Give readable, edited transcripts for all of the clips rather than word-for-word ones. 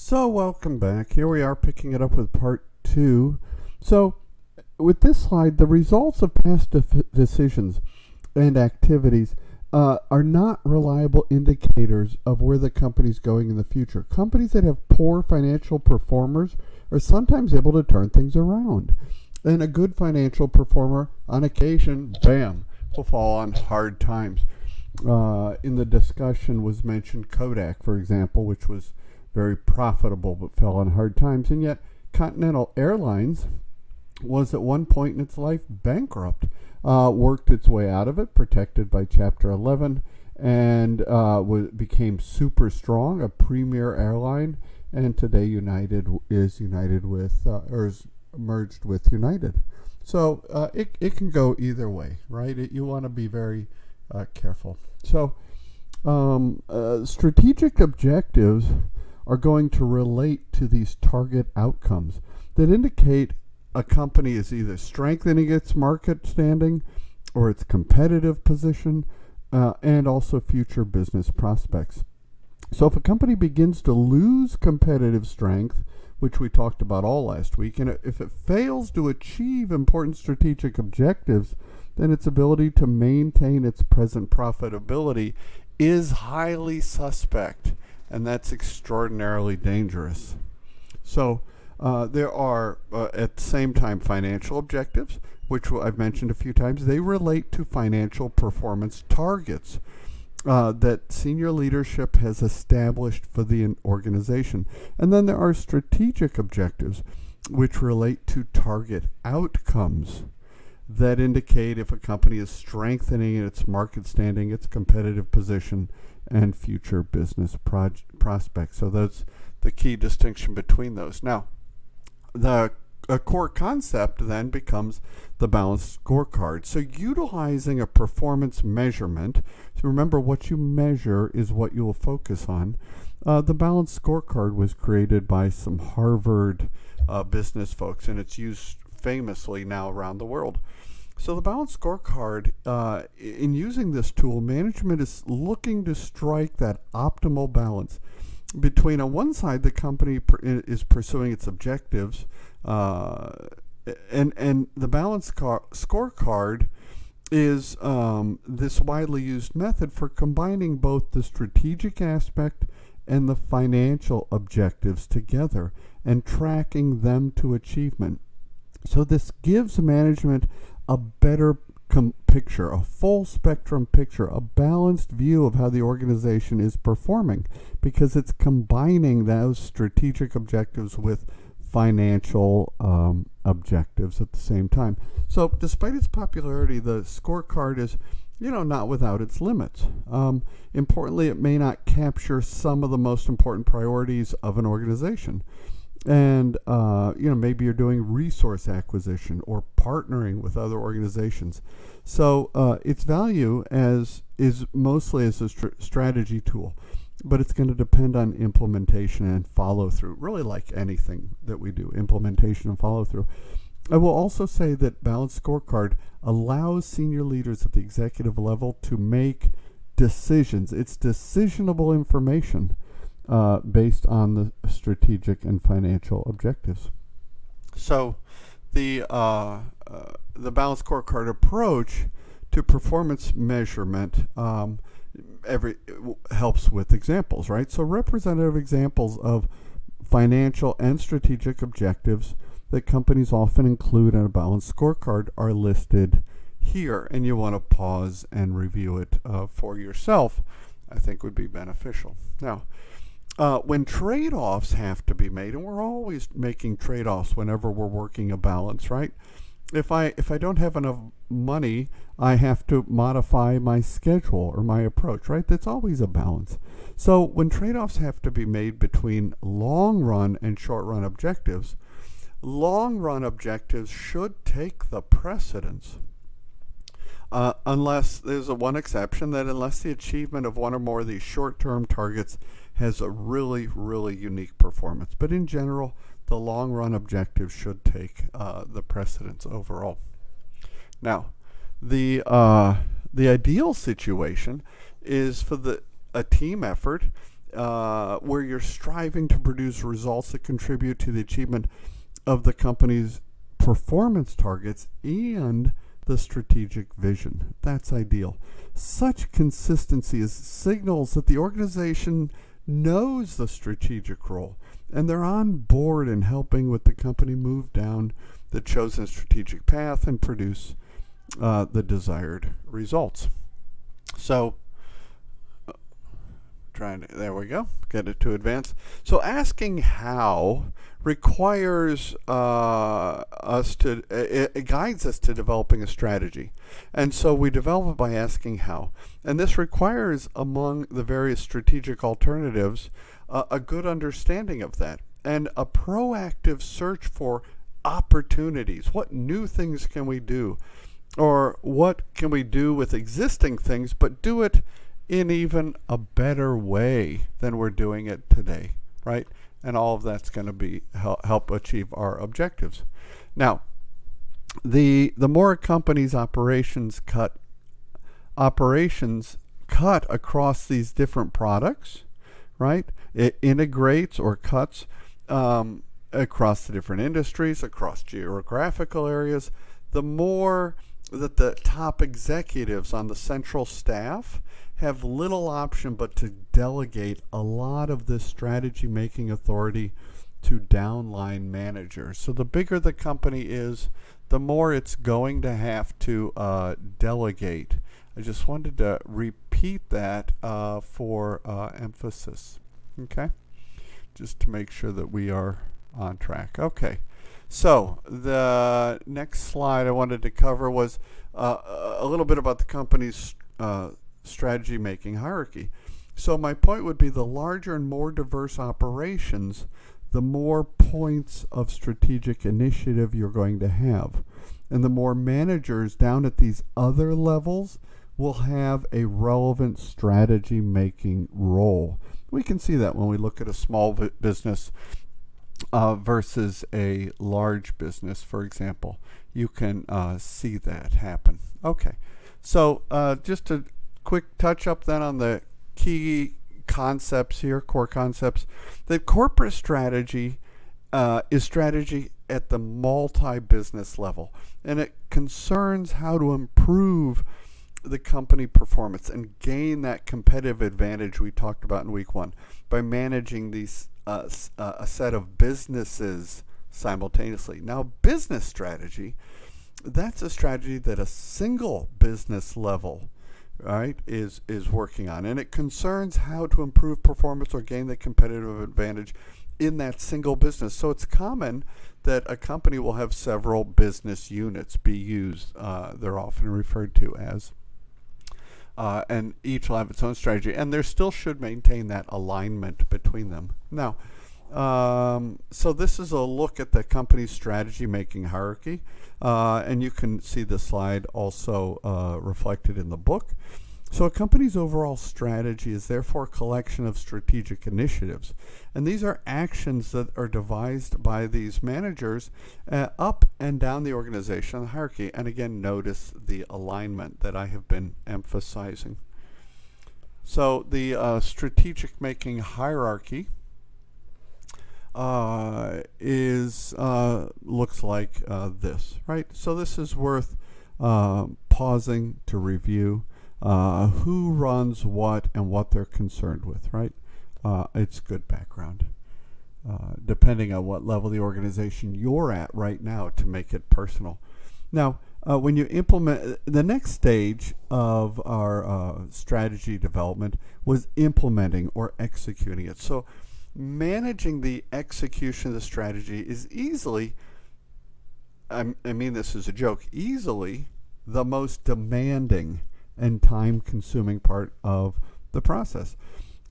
So welcome back. Here we are picking it up with part 2. So with this slide, the results of past decisions and activities are not reliable indicators of where the company's going in the future. Companies that have poor financial performers are sometimes able to turn things around. And a good financial performer, on occasion, bam, will fall on hard times. In the discussion was mentioned Kodak, for example, which was very profitable but fell on hard times. And yet Continental Airlines was at one point in its life bankrupt, worked its way out of it, protected by Chapter 11, and became super strong, a premier airline. And today is merged with United. So it can go either way, right? You want to be very careful. So strategic objectives are going to relate to these target outcomes that indicate a company is either strengthening its market standing or its competitive position and also future business prospects. So if a company begins to lose competitive strength, which we talked about all last week, and if it fails to achieve important strategic objectives, then its ability to maintain its present profitability is highly suspect, and that's extraordinarily dangerous. So there are, at the same time, financial objectives, which I've mentioned a few times. They relate to financial performance targets that senior leadership has established for the organization. And then there are strategic objectives, which relate to target outcomes that indicate if a company is strengthening its market standing, its competitive position, and future business prospects. So that's the key distinction between those. Now, a core concept then becomes the balanced scorecard. So utilizing a performance measurement, so remember what you measure is what you will focus on. The balanced scorecard was created by some Harvard business folks, and it's used famously now around the world. So the balanced scorecard, in using this tool, management is looking to strike that optimal balance between, on one side, the company is pursuing its objectives, and the balanced scorecard is this widely used method for combining both the strategic aspect and the financial objectives together and tracking them to achievement. So this gives management a better picture, a full spectrum picture, a balanced view of how the organization is performing, because it's combining those strategic objectives with financial objectives at the same time. So despite its popularity, the scorecard is, not without its limits. Importantly, it may not capture some of the most important priorities of an organization. And, maybe you're doing resource acquisition or partnering with other organizations. So its value is mostly as a strategy tool, but it's going to depend on implementation and follow-through, really like anything that we do, implementation and follow-through. I will also say that Balanced Scorecard allows senior leaders at the executive level to make decisions. It's decisionable information based on the strategic and financial objectives. So the Balanced Scorecard approach to performance measurement helps with examples, right? So representative examples of financial and strategic objectives that companies often include in a balanced scorecard are listed here, and you want to pause and review it for yourself. I think would be beneficial. Now, when trade-offs have to be made, and we're always making trade-offs whenever we're working a balance, right? If I don't have enough money, I have to modify my schedule or my approach, right? That's always a balance. So when trade-offs have to be made between long-run and short-run objectives, long-run objectives should take the precedence. Unless there's one exception, that unless the achievement of one or more of these short-term targets has a really, really unique performance. But in general, the long-run objectives should take the precedence overall. Now, the ideal situation is for a team effort where you're striving to produce results that contribute to the achievement of the company's performance targets and the strategic vision. That's ideal. Such consistency signals that the organization knows the strategic role and they're on board in helping with the company move down the chosen strategic path and produce the desired results. So, there we go, get it to advance. So asking how requires it guides us to developing a strategy. And so we develop it by asking how. And this requires, among the various strategic alternatives, a good understanding of that and a proactive search for opportunities. What new things can we do? Or what can we do with existing things, but do it in even a better way than we're doing it today, right? And all of that's going to be help achieve our objectives. Now, the more a company's operations cut across these different products, right? It integrates or cuts across the different industries, across geographical areas, the more that the top executives on the central staff have little option but to delegate a lot of this strategy making authority to downline managers. So the bigger the company is, the more it's going to have to delegate. I just wanted to repeat that for emphasis, okay? Just to make sure that we are on track. Okay. So the next slide I wanted to cover was a little bit about the company's strategy making hierarchy. So my point would be the larger and more diverse operations, the more points of strategic initiative you're going to have. And the more managers down at these other levels will have a relevant strategy making role. We can see that when we look at a small business versus a large business, for example. You can see that happen. Okay, so just a quick touch up then on the key concepts here, core concepts. The corporate strategy is strategy at the multi-business level, and it concerns how to improve the company performance and gain that competitive advantage we talked about in week one by managing these a set of businesses simultaneously. Now, business strategy, that's a strategy that a single business level, right, is working on, and it concerns how to improve performance or gain the competitive advantage in that single business. So it's common that a company will have several business units, BUs, they're often referred to as, and each will have its own strategy, and there still should maintain that alignment between them. Now, so this is a look at the company's strategy making hierarchy, and you can see the slide also reflected in the book. So a company's overall strategy is therefore a collection of strategic initiatives, and these are actions that are devised by these managers up and down the organization hierarchy. And again, notice the alignment that I have been emphasizing. So the strategic making hierarchy looks like this, right? So this is worth pausing to review. Who runs what and what they're concerned with, right? It's good background, depending on what level the organization you're at right now to make it personal. Now, when you implement, the next stage of our strategy development was implementing or executing it. So managing the execution of the strategy is easily, I mean this is a joke, easily the most demanding and time-consuming part of the process.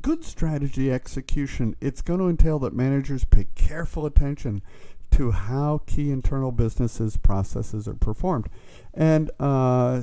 Good strategy execution, it's going to entail that managers pay careful attention to how key internal businesses processes are performed, and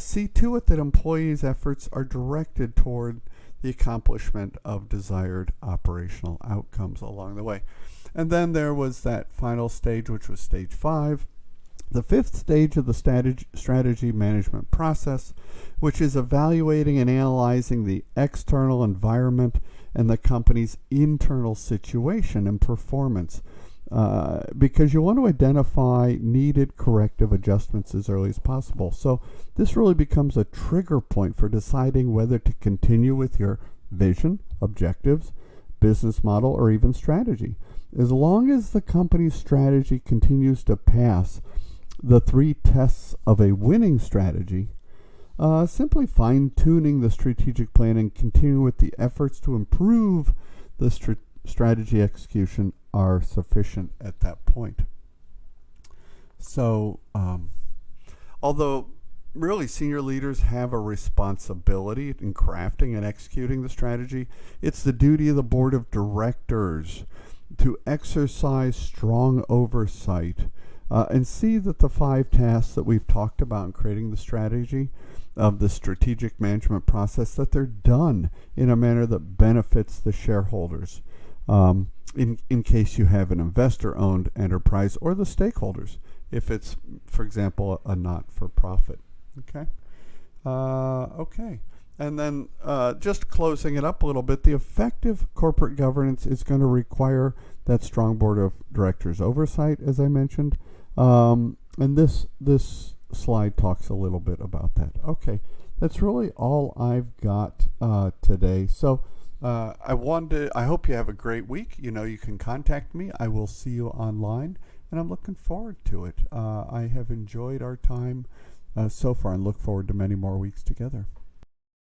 see to it that employees' efforts are directed toward the accomplishment of desired operational outcomes along the way. And then there was that final stage, which was stage 5, The fifth stage of the strategy management process, which is evaluating and analyzing the external environment and the company's internal situation and performance, because you want to identify needed corrective adjustments as early as possible. So this really becomes a trigger point for deciding whether to continue with your vision, objectives, business model, or even strategy. As long as the company's strategy continues to pass the 3 tests of a winning strategy, simply fine-tuning the strategic plan and continuing with the efforts to improve the strategy execution are sufficient at that point. So, although really senior leaders have a responsibility in crafting and executing the strategy, it's the duty of the board of directors to exercise strong oversight and see that the 5 tasks that we've talked about in creating the strategy of the strategic management process, that they're done in a manner that benefits the shareholders, in case you have an investor-owned enterprise, or the stakeholders, if it's, for example, a not-for-profit. Okay. Okay. And then just closing it up a little bit, the effective corporate governance is going to require that strong board of directors oversight, as I mentioned. And this slide talks a little bit about that. Okay, that's really all I've got today. So I hope you have a great week. You know, you can contact me. I will see you online, and I'm looking forward to it. I have enjoyed our time so far and look forward to many more weeks together.